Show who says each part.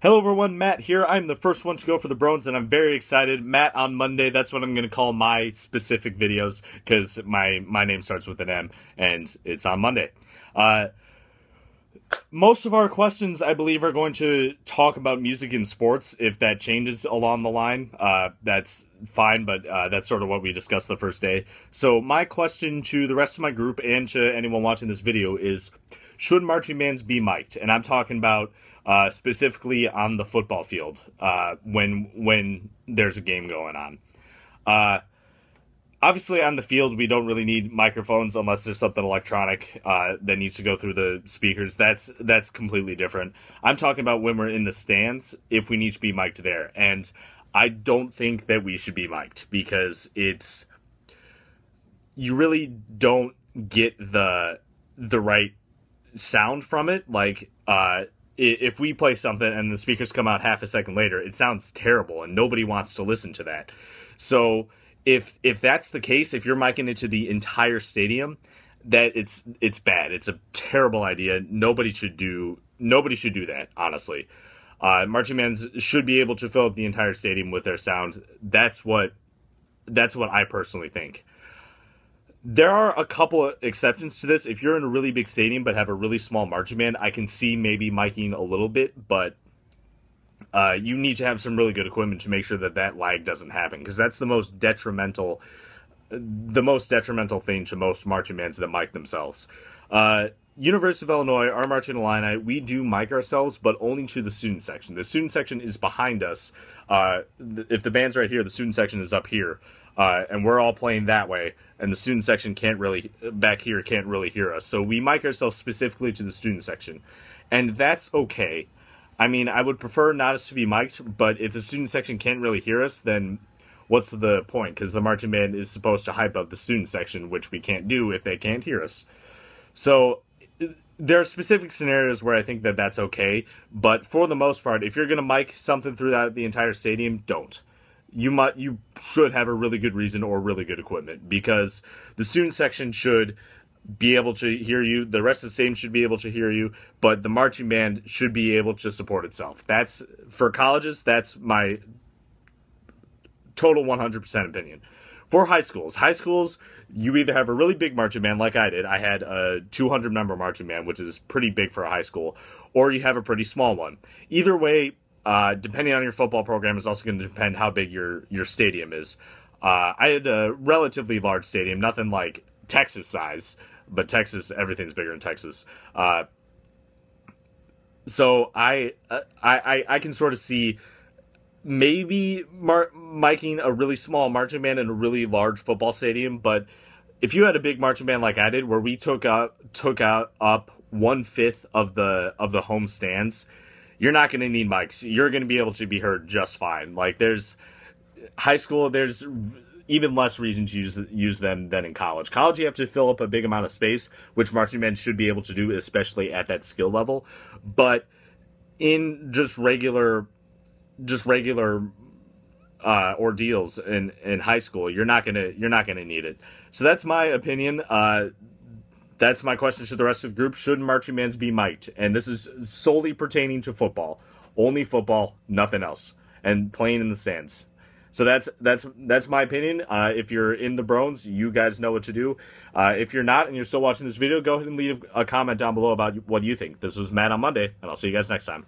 Speaker 1: Hello everyone, Matt here. I'm the first one to go for the Brones, and I'm very excited. Matt on Monday, that's what I'm going to call my specific videos, because my name starts with an M, and it's on Monday. Most of our questions, I believe, are going to talk about music and sports. If that changes along the line, that's fine, but that's sort of what we discussed the first day. So my question to the rest of my group and to anyone watching this video is, should marching bands be mic'd? And I'm talking about specifically on the football field when there's a game going on. Obviously, on the field, we don't really need microphones unless there's something electronic that needs to go through the speakers. That's completely different. I'm talking about when we're in the stands, if we need to be mic'd there. And I don't think that we should be mic'd because you really don't get the right sound from it. Like, if we play something and the speakers come out half a second later, it sounds terrible and nobody wants to listen to that. So if that's the case, if you're micing it to the entire stadium, that it's bad. It's a terrible idea. Nobody should do that, honestly. Marching bands should be able to fill up the entire stadium with their sound. That's what I personally think. There are a couple of exceptions to this. If you're in a really big stadium but have a really small marching band, I can see maybe miking a little bit, but you need to have some really good equipment to make sure that lag doesn't happen, because that's the most detrimental thing to most marching bands that mic themselves. University of Illinois, our Marching Illini, we do mic ourselves, but only to the student section. The student section is behind us. If the band's right here, the student section is up here. And we're all playing that way, and the student section back here can't really hear us. So we mic ourselves specifically to the student section, and that's okay. I mean, I would prefer not us to be mic'd, but if the student section can't really hear us, then what's the point? Because the marching band is supposed to hype up the student section, which we can't do if they can't hear us. So there are specific scenarios where I think that that's okay, but for the most part, if you're going to mic something throughout the entire stadium, don't. You should have a really good reason or really good equipment, because the student section should be able to hear you, the rest of the stadium should be able to hear you, but the marching band should be able to support itself. That's, for colleges, that's my total 100% opinion. For high schools, you either have a really big marching band like I did. I had a 200-member marching band, which is pretty big for a high school, or you have a pretty small one. Either way, depending on your football program, is also going to depend how big your stadium is. I had a relatively large stadium, nothing like Texas size, but Texas, everything's bigger in Texas. So I can sort of see maybe miking a really small marching band in a really large football stadium, but if you had a big marching band like I did, where we took up 1/5 of the home stands, you're not going to need mics. You're going to be able to be heard just fine. Like, there's high school, there's even less reason to use them than in college. College, you have to fill up a big amount of space, which marching bands should be able to do, especially at that skill level. But in just regular ordeals in high school, you're not gonna need it. So that's my opinion. That's my question to the rest of the group. Should marching bands be mic'd? And this is solely pertaining to football. Only football, nothing else. And playing in the stands. So that's my opinion. If you're in the Brones, you guys know what to do. If you're not and you're still watching this video, go ahead and leave a comment down below about what you think. This was Matt on Monday, and I'll see you guys next time.